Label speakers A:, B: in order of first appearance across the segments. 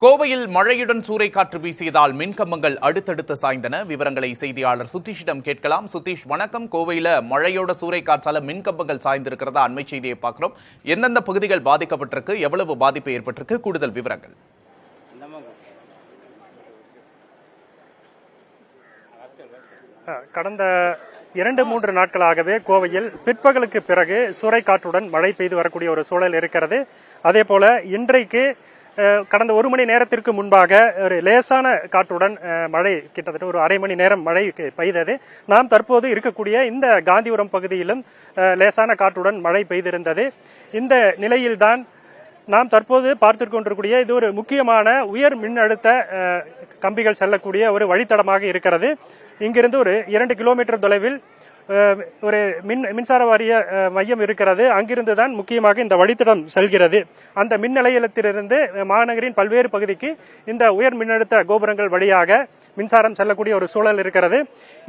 A: கோவையில் மழையுடன் சூறைக்காற்று வீசியதால் மின்கம்பங்கள் அடுத்தடுத்து சாய்ந்தன. விவரங்களை செய்தியாளர் சுதீஷிடம் கேட்கலாம். சுதீஷ், வணக்கம். கோவையில மழையோட சூறைக்காற்றால மின்கம்பங்கள் சாய்ந்திருக்கிறதா அண்மை செய்தியை பார்க்கிறோம். எந்தெந்த பகுதிகள் பாதிக்கப்பட்டிருக்கு, எவ்வளவு பாதிப்பு ஏற்பட்டிருக்கு, கூடுதல் விவரங்கள்?
B: கடந்த 2-3 நாட்களாகவே கோவையில் பிற்பகலுக்கு பிறகு சூறைக்காற்றுடன் மழை பெய்து வரக்கூடிய ஒரு சூழல் இருக்கிறது. அதே போல இன்றைக்கு கடந்த 1 மணி நேரத்திற்கு முன்பாக ஒரு லேசான காற்றுடன் மழை, கிட்டத்தட்ட ஒரு அரை மணி நேரம் மழை பெய்தது. நாம் தற்போது இருக்கக்கூடிய இந்த காந்திபுரம் பகுதியிலும் லேசான காற்றுடன் மழை பெய்திருந்தது. இந்த நிலையில்தான் நாம் தற்போது பார்த்து கொண்டிருக்கூடிய இது ஒரு முக்கியமான உயர் மின்னழுத்த கம்பிகள் செல்லக்கூடிய ஒரு வழித்தடமாக இருக்கிறது. இங்கிருந்து ஒரு 2 கிலோமீட்டர் தொலைவில் ஒரு மின்சார வாரிய மையம் இருக்கிறது. அங்கிருந்து தான் முக்கியமாக இந்த வழித்தடம் செல்கிறது. அந்த மின் நிலையத்திலிருந்து மாநகரின் பல்வேறு பகுதிக்கு இந்த உயர் மின்னழுத்த கோபுரங்கள் வழியாக மின்சாரம் செல்லக்கூடிய ஒரு சூழல் இருக்கிறது.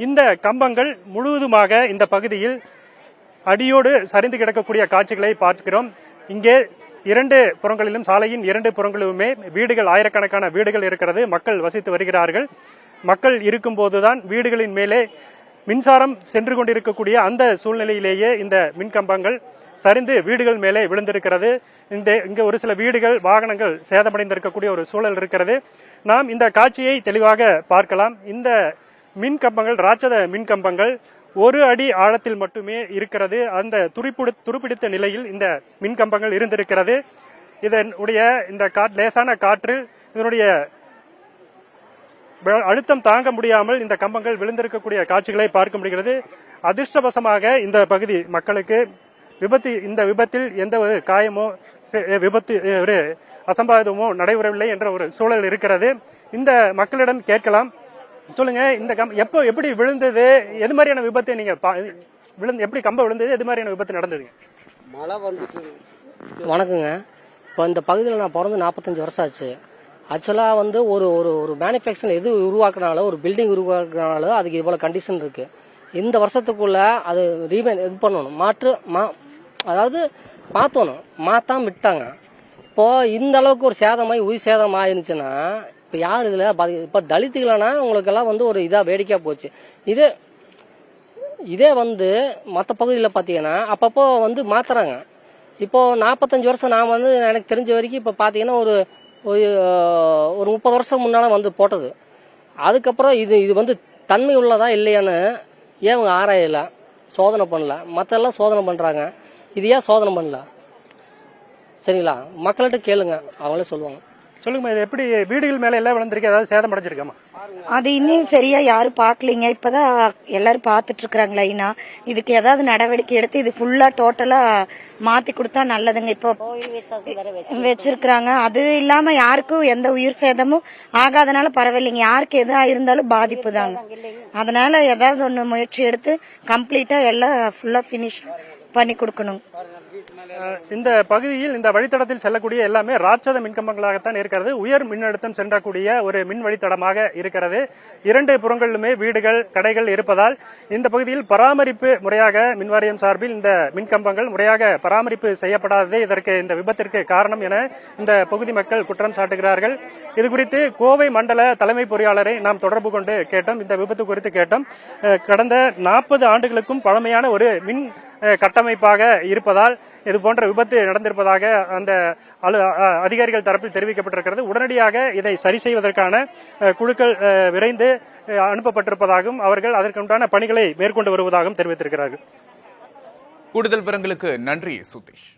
B: இந்த கம்பங்கள் முழுவதுமாக இந்த பகுதியில் அடியோடு சரிந்து கிடக்கக்கூடிய காட்சிகளை பார்க்கிறோம். இங்கே 2 புறங்களிலும், சாலையின் 2 புறங்களிலுமே வீடுகள், ஆயிரக்கணக்கான வீடுகள் இருக்கிறது. மக்கள் வசித்து வருகிறார்கள். மக்கள் இருக்கும் போதுதான் வீடுகளின் மேலே மின்சாரம் சென்று கொண்டிருக்கக்கூடிய அந்த சூழ்நிலையிலேயே இந்த மின்கம்பங்கள் சரிந்து வீடுகள் மேலே விழுந்திருக்கிறது. இங்க ஒரு சில வீடுகள், வாகனங்கள் சேதமடைந்திருக்கக்கூடிய ஒரு சூழல் இருக்கிறது. நாம் இந்த காட்சியை தெளிவாக பார்க்கலாம். இந்த மின்கம்பங்கள், ராட்சத மின்கம்பங்கள் 1 அடி ஆழத்தில் மட்டுமே இருக்கிறது. அந்த துருப்பிடித்த நிலையில் இந்த மின்கம்பங்கள் இருந்திருக்கிறது. இதனுடைய இந்த லேசான காற்று, இதனுடைய அழுத்தம் தாங்க முடியாமல் இந்த கம்பங்கள் விழுந்திருக்கக்கூடிய காட்சிகளை பார்க்க முடிகிறது. அதிர்ஷ்டவசமாக இந்த பகுதி மக்களுக்கு இந்த விபத்தில் எந்த ஒரு காயமோ, ஒரு அசம்பாவிதமோ நடைபெறவில்லை என்ற ஒரு சூழல் இருக்கிறது. இந்த மக்களிடம் கேட்கலாம். சொல்லுங்க, இந்த எப்படி விழுந்தது? எது மாதிரியான விபத்து நீங்க எப்படி கம்பம் விழுந்தது? எது மாதிரியான விபத்து நடந்ததுங்க?
C: மழை வந்துட்டு. வணக்கங்க. இப்போ இந்த பகுதியில் நான் பிறந்து 45 வருஷம் ஆச்சு. ஆக்சுவலாக வந்து ஒரு ஒரு மேனுஃபேக்சரிங் எது உருவாக்குனாலும், ஒரு பில்டிங் உருவாக்குனாலும் அதுக்கு இவ்வளோ கண்டிஷன் இருக்கு. இந்த வருஷத்துக்குள்ள அது இது பண்ணணும், அதாவது மாற்றணும். மாற்றாம விட்டாங்க. இப்போ இந்த அளவுக்கு ஒரு சேதமாகி, உயிர் சேதம் ஆயிருந்துச்சுன்னா இப்போ யார் இதில் இப்போ தலித்துகளனா உங்களுக்கு எல்லாம் வந்து ஒரு இதாக வேடிக்கையாக போச்சு. இதே வந்து மற்ற பகுதியில் பார்த்தீங்கன்னா அப்பப்போ வந்து மாத்துறாங்க. இப்போ 45 வருஷம் நான் வந்து எனக்கு தெரிஞ்ச வரைக்கும் இப்போ பார்த்தீங்கன்னா ஒரு 30 வருஷம் முன்னால வந்து போட்டது. அதுக்கப்புறம் இது வந்து தன்மை உள்ளதா இல்லையான்னு ஏன் அவங்க ஆராயல, சோதனை பண்ணல. மற்ற எல்லாம் சோதனை பண்றாங்க, இது ஏன் சோதனை பண்ணல? சரிங்களா, மக்கள்கிட்ட கேளுங்க, அவங்களே சொல்லுவாங்க.
B: சொல்லுங்க, இது எப்படி வீடுகள் மேல எல்லாம் விழுந்திருக்கு? ஏதாவது சேதம் அடைஞ்சிருக்காமா?
D: அது இன்னும் சரியா யாரும் பாக்கலீங்க. இப்பதான் எல்லாரும் பாத்துட்டு இருக்காங்க லைனா. இதுக்கு ஏதாவது நடவடிக்கை எடுத்து இது ஃபுல்லா டோட்டலா மாத்தி கொடுத்தா நல்லதுங்க. இப்போ வச்சிருக்காங்க. அது இல்லாம யாருக்கும் எந்த உயிர் சேதமும் ஆகாதனால பரவாயில்லைங்க. யாருக்கு எதா இருந்தாலும் பாதிப்பு தாங்க. அதனால ஏதாவது ஒண்ணு முயற்சி எடுத்து கம்ப்ளீட்டா எல்லாம் ஃபுல்லா பினிஷ் பண்ணி கொடுக்கணும்.
B: இந்த பகுதியில், இந்த வழித்தடத்தில் செல்லக்கூடிய எல்லாமே ராட்சத மின்கம்பங்களாகத்தான் இருக்கிறது. உயர் மின்னழுத்தம் சென்றக்கூடிய ஒரு மின் வழித்தடமாக இருக்கிறது. 2 புறங்களிலுமே வீடுகள், கடைகள் இருப்பதால் இந்த பகுதியில் பராமரிப்பு முறையாக மின்வாரியம் சார்பில் இந்த மின்கம்பங்கள் முறையாக பராமரிப்பு செய்யப்படாததே இந்த விபத்திற்கு காரணம் என இந்த பகுதி மக்கள் குற்றம் சாட்டுகிறார்கள். இதுகுறித்து கோவை மண்டல தலைமை பொறியாளரை நாம் தொடர்பு கொண்டு கேட்டோம். இந்த விபத்து குறித்து கேட்டோம். கடந்த 40 ஆண்டுகளுக்கும் பழமையான ஒரு மின் கட்டமைப்பாக இருப்பதால் இது போன்ற விபத்து நடந்திருப்பதாக அந்த அதிகாரிகள் தரப்பில் தெரிவிக்கப்பட்டிருக்கிறது. உடனடியாக இதை சரி செய்வதற்கான குழுக்கள் விரைந்து அனுப்பப்பட்டிருப்பதாகவும் அவர்கள் அதற்குண்டான பணிகளை மேற்கொண்டு வருவதாகவும் தெரிவித்திருக்கிறார்கள்.
A: கூடுதல் விவரங்களுக்கு நன்றி சுதீஷ்.